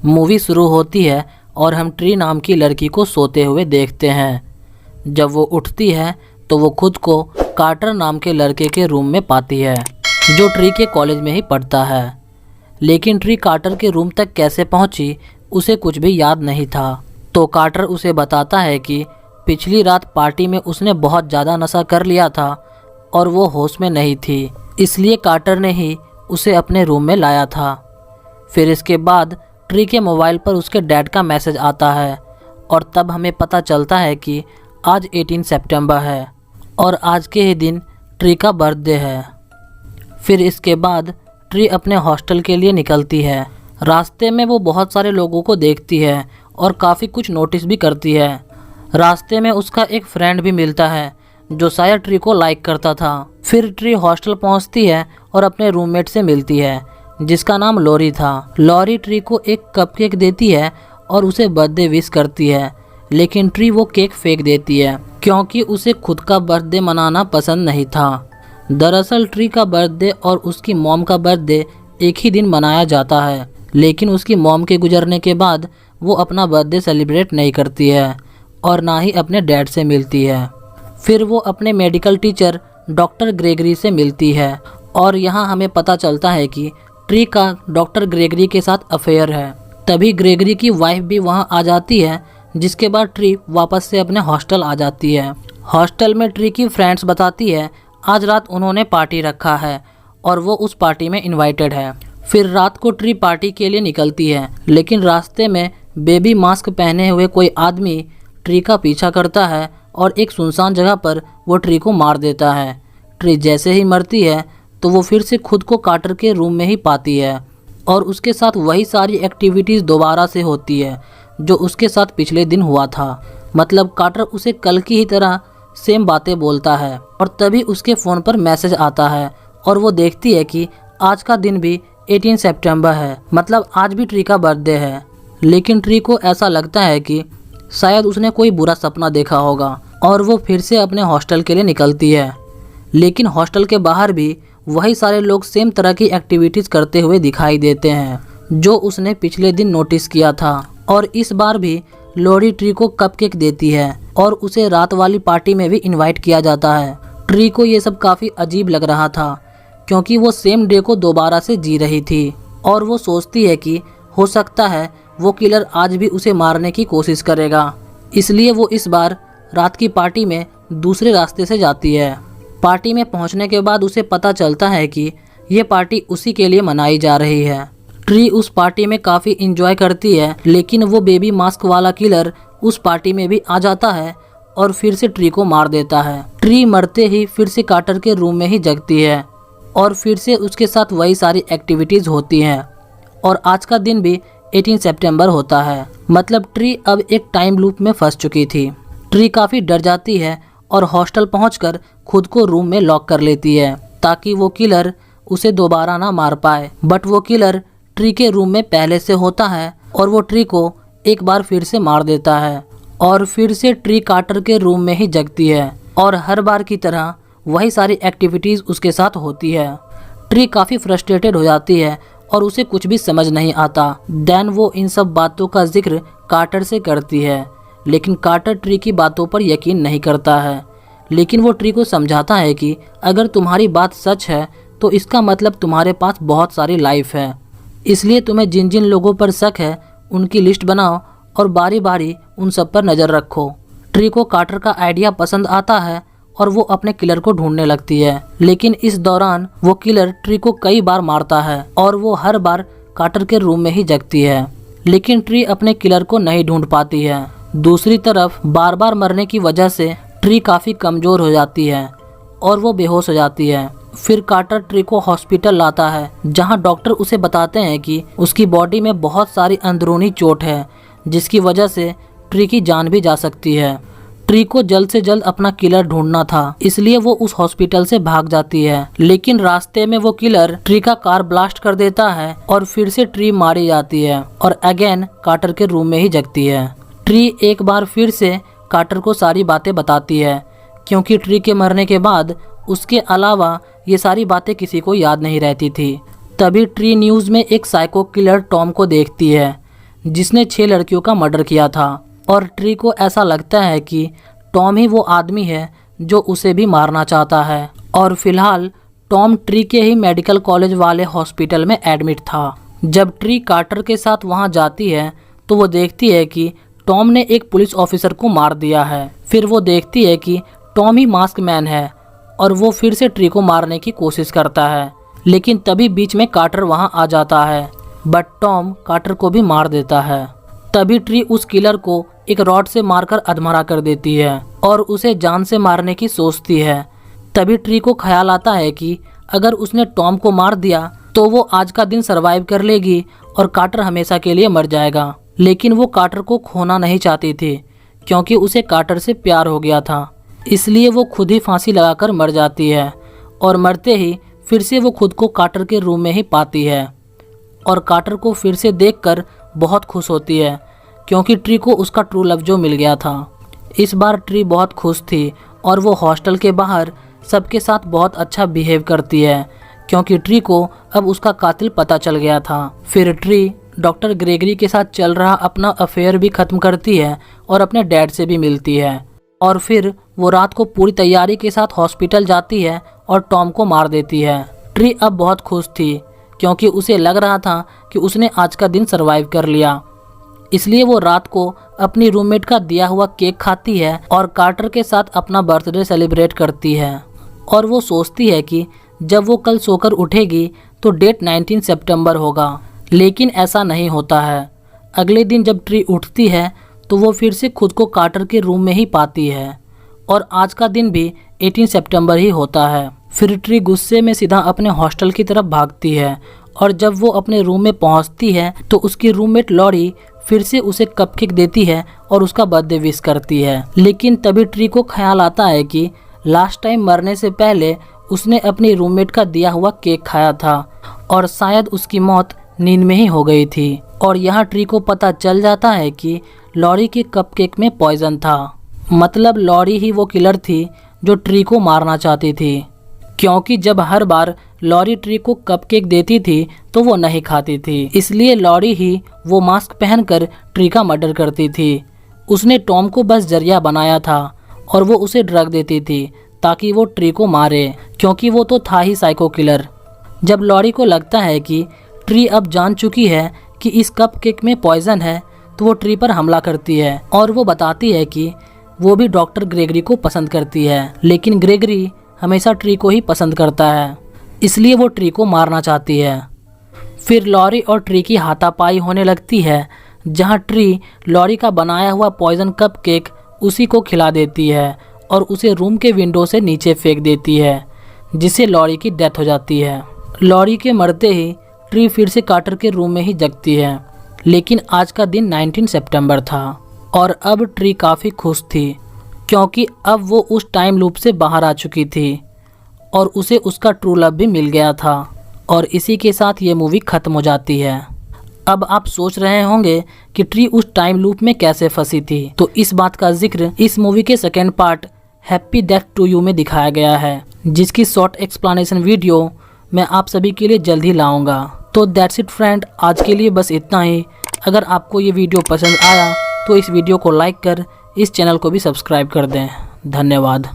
Movie शुरू होती है और हम ट्री नाम की लड़की को सोते हुए देखते हैं। जब वो उठती है तो वो खुद को कार्टर नाम के लड़के के रूम में पाती है, जो ट्री के कॉलेज में ही पढ़ता है। लेकिन ट्री कार्टर के रूम तक कैसे पहुंची उसे कुछ भी याद नहीं था। तो कार्टर उसे बताता है कि पिछली रात पार्टी में उसने बहुत ज़्यादा नशा कर लिया था और वो होश में नहीं थी, इसलिए कार्टर ने ही उसे अपने रूम में लाया था। फिर इसके बाद ट्री के मोबाइल पर उसके डैड का मैसेज आता है और तब हमें पता चलता है कि आज 18 सितंबर है और आज के ही दिन ट्री का बर्थडे है। फिर इसके बाद ट्री अपने हॉस्टल के लिए निकलती है। रास्ते में वो बहुत सारे लोगों को देखती है और काफ़ी कुछ नोटिस भी करती है। रास्ते में उसका एक फ्रेंड भी मिलता है जो शायद ट्री को लाइक करता था। फिर ट्री हॉस्टल पहुंचती है और अपने रूममेट से मिलती है जिसका नाम लॉरी था। लॉरी ट्री को एक कपकेक देती है और उसे बर्थडे विश करती है, लेकिन ट्री वो केक फेंक देती है क्योंकि उसे खुद का बर्थडे मनाना पसंद नहीं था। दरअसल ट्री का बर्थडे और उसकी मॉम का बर्थडे एक ही दिन मनाया जाता है, लेकिन उसकी मॉम के गुजरने के बाद वो अपना बर्थडे सेलिब्रेट नहीं करती है और ना ही अपने डैड से मिलती है। फिर वो अपने मेडिकल टीचर डॉक्टर ग्रेगरी से मिलती है और यहाँ हमें पता चलता है कि ट्री का डॉक्टर ग्रेगरी के साथ अफेयर है। तभी ग्रेगरी की वाइफ भी वहाँ आ जाती है, जिसके बाद ट्री वापस से अपने हॉस्टल आ जाती है। हॉस्टल में ट्री की फ्रेंड्स बताती है आज रात उन्होंने पार्टी रखा है और वो उस पार्टी में इनवाइटेड है। फिर रात को ट्री पार्टी के लिए निकलती है, लेकिन रास्ते में बेबी मास्क पहने हुए कोई आदमी ट्री का पीछा करता है और एक सुनसान जगह पर वो ट्री को मार देता है। ट्री जैसे ही मरती है तो वो फिर से खुद को कार्टर के रूम में ही पाती है और उसके साथ वही सारी एक्टिविटीज़ दोबारा से होती है जो उसके साथ पिछले दिन हुआ था। मतलब कार्टर उसे कल की ही तरह सेम बातें बोलता है और तभी उसके फ़ोन पर मैसेज आता है और वो देखती है कि आज का दिन भी 18 सितंबर है, मतलब आज भी ट्री का बर्थडे है। लेकिन ट्री को ऐसा लगता है कि शायद उसने कोई बुरा सपना देखा होगा और वो फिर से अपने हॉस्टल के लिए निकलती है। लेकिन हॉस्टल के बाहर भी वही सारे लोग सेम तरह की एक्टिविटीज़ करते हुए दिखाई देते हैं जो उसने पिछले दिन नोटिस किया था। और इस बार भी लॉरी ट्री को कपकेक देती है और उसे रात वाली पार्टी में भी इनवाइट किया जाता है। ट्री को ये सब काफ़ी अजीब लग रहा था क्योंकि वो सेम डे को दोबारा से जी रही थी और वो सोचती है कि हो सकता है वो किलर आज भी उसे मारने की कोशिश करेगा। इसलिए वो इस बार रात की पार्टी में दूसरे रास्ते से जाती है। पार्टी में पहुंचने के बाद उसे पता चलता है कि ये पार्टी उसी के लिए मनाई जा रही है। ट्री उस पार्टी में काफ़ी इंजॉय करती है, लेकिन वो बेबी मास्क वाला किलर उस पार्टी में भी आ जाता है और फिर से ट्री को मार देता है। ट्री मरते ही फिर से कार्टर के रूम में ही जगती है और फिर से उसके साथ वही सारी एक्टिविटीज़ होती हैं और आज का दिन भी 18 सितंबर होता है। मतलब ट्री अब एक टाइम लूप में फंस चुकी थी। ट्री काफ़ी डर जाती है और हॉस्टल पहुंचकर खुद को रूम में लॉक कर लेती है ताकि वो किलर उसे दोबारा ना मार पाए। बट वो किलर ट्री के रूम में पहले से होता है और वो ट्री को एक बार फिर से मार देता है और फिर से ट्री कार्टर के रूम में ही जगती है और हर बार की तरह वही सारी एक्टिविटीज़ उसके साथ होती है। ट्री काफ़ी फ्रस्ट्रेटेड हो जाती है और उसे कुछ भी समझ नहीं आता। देन वो इन सब बातों का जिक्र कार्टर से करती है, लेकिन कार्टर ट्री की बातों पर यकीन नहीं करता है। लेकिन वो ट्री को समझाता है कि अगर तुम्हारी बात सच है तो इसका मतलब तुम्हारे पास बहुत सारी लाइफ है, इसलिए तुम्हें जिन जिन लोगों पर शक है उनकी लिस्ट बनाओ और बारी बारी उन सब पर नज़र रखो। ट्री को कार्टर का आइडिया पसंद आता है और वो अपने किलर को ढूंढने लगती है, लेकिन इस दौरान वो किलर ट्री को कई बार मारता है और वो हर बार कार्टर के रूम में ही जगती है। लेकिन ट्री अपने किलर को नहीं ढूंढ पाती है। दूसरी तरफ बार बार मरने की वजह से ट्री काफ़ी कमज़ोर हो जाती है और वो बेहोश हो जाती है। फिर कार्टर ट्री को हॉस्पिटल लाता है जहां डॉक्टर उसे बताते हैं कि उसकी बॉडी में बहुत सारी अंदरूनी चोट है जिसकी वजह से ट्री की जान भी जा सकती है। ट्री को जल्द से जल्द अपना किलर ढूंढना था, इसलिए वो उस हॉस्पिटल से भाग जाती है। लेकिन रास्ते में वो किलर ट्री का कार ब्लास्ट कर देता है और फिर से ट्री मारी जाती है और अगेन कार्टर के रूम में ही जगती है। ट्री एक बार फिर से कार्टर को सारी बातें बताती है क्योंकि ट्री के मरने के बाद उसके अलावा ये सारी बातें किसी को याद नहीं रहती थी। तभी ट्री न्यूज़ में एक साइको किलर टॉम को देखती है जिसने 6 लड़कियों का मर्डर किया था। और ट्री को ऐसा लगता है कि टॉम ही वो आदमी है जो उसे भी मारना चाहता है। और फिलहाल टॉम ट्री के ही मेडिकल कॉलेज वाले हॉस्पिटल में एडमिट था। जब ट्री कार्टर के साथ वहां जाती है तो वो देखती है कि टॉम ने एक पुलिस ऑफिसर को मार दिया है। फिर वो देखती है कि टॉम ही मास्क मैन है और वो फिर से ट्री को मारने की कोशिश करता है, लेकिन तभी बीच में कार्टर वहां आ जाता है। बट टॉम कार्टर को भी मार देता है। तभी ट्री उस किलर को एक रॉड से मारकर अधमरा कर देती है और उसे जान से मारने की सोचती है। तभी ट्री को ख्याल आता है कि अगर उसने टॉम को मार दिया तो वो आज का दिन सरवाइव कर लेगी और कार्टर हमेशा के लिए मर जाएगा। लेकिन वो कार्टर को खोना नहीं चाहती थी क्योंकि उसे कार्टर से प्यार हो गया था। इसलिए वो खुद ही फांसी लगाकर मर जाती है और मरते ही फिर से वो खुद को कार्टर के रूम में ही पाती है और कार्टर को फिर से देखकर बहुत खुश होती है क्योंकि ट्री को उसका ट्रू लव जो मिल गया था। इस बार ट्री बहुत खुश थी और वो हॉस्टल के बाहर सबके साथ बहुत अच्छा बिहेव करती है क्योंकि ट्री को अब उसका कातिल पता चल गया था। फिर ट्री डॉक्टर ग्रेगरी के साथ चल रहा अपना अफेयर भी खत्म करती है और अपने डैड से भी मिलती है। और फिर वो रात को पूरी तैयारी के साथ हॉस्पिटल जाती है और टॉम को मार देती है। ट्री अब बहुत खुश थी क्योंकि उसे लग रहा था कि उसने आज का दिन सरवाइव कर लिया। इसलिए वो रात को अपनी रूममेट का दिया हुआ केक खाती है और कार्टर के साथ अपना बर्थडे सेलिब्रेट करती है। और वो सोचती है कि जब वो कल सोकर उठेगी तो डेट 19 सितंबर होगा, लेकिन ऐसा नहीं होता है। अगले दिन जब ट्री उठती है तो वो फिर से खुद को कार्टर के रूम में ही पाती है और आज का दिन भी 18 सितंबर ही होता है। फिर ट्री गुस्से में सीधा अपने हॉस्टल की तरफ भागती है और जब वो अपने रूम में पहुंचती है तो उसकी रूममेट लॉरी फिर से उसे कपकेक देती है और उसका बर्थडे विश करती है। लेकिन तभी ट्री को ख्याल आता है कि लास्ट टाइम मरने से पहले उसने अपनी रूममेट का दिया हुआ केक खाया था और शायद उसकी मौत नींद में ही हो गई थी। और यहाँ ट्री को पता चल जाता है कि लॉरी के कपकेक में पॉइजन था। मतलब लॉरी ही वो किलर थी जो ट्री को मारना चाहती थी, क्योंकि जब हर बार लॉरी ट्री को कपकेक देती थी तो वो नहीं खाती थी। इसलिए लॉरी ही वो मास्क पहनकर ट्री का मर्डर करती थी। उसने टॉम को बस जरिया बनाया था और वो उसे ड्रग देती थी ताकि वो ट्री को मारे, क्योंकि वो तो था ही साइको किलर। जब लॉरी को लगता है कि ट्री अब जान चुकी है कि इस कपकेक में पॉइजन है तो वो ट्री पर हमला करती है और वो बताती है कि वो भी डॉक्टर ग्रेगरी को पसंद करती है, लेकिन ग्रेगरी हमेशा ट्री को ही पसंद करता है, इसलिए वो ट्री को मारना चाहती है। फिर लॉरी और ट्री की हाथापाई होने लगती है, जहां ट्री लॉरी का बनाया हुआ पॉइजन कपकेक उसी को खिला देती है और उसे रूम के विंडो से नीचे फेंक देती है, जिससे लॉरी की डेथ हो जाती है। लॉरी के मरते ही ट्री फिर से कार्टर के रूम में ही जगती है, लेकिन आज का दिन 19 सितंबर था और अब ट्री काफ़ी खुश थी क्योंकि अब वो उस टाइम लूप से बाहर आ चुकी थी और उसे उसका ट्रू लव भी मिल गया था। और इसी के साथ ये मूवी ख़त्म हो जाती है। अब आप सोच रहे होंगे कि ट्री उस टाइम लूप में कैसे फंसी थी, तो इस बात का जिक्र इस मूवी के second part Happy Death to you में दिखाया गया है, जिसकी शॉर्ट एक्सप्लेनेशन वीडियो मैं आप सभी के लिए जल्द ही लाऊंगा। तो दैट्स इट फ्रेंड, आज के लिए बस इतना ही। अगर आपको ये वीडियो पसंद आया तो इस वीडियो को लाइक कर इस चैनल को भी सब्सक्राइब कर दें। धन्यवाद।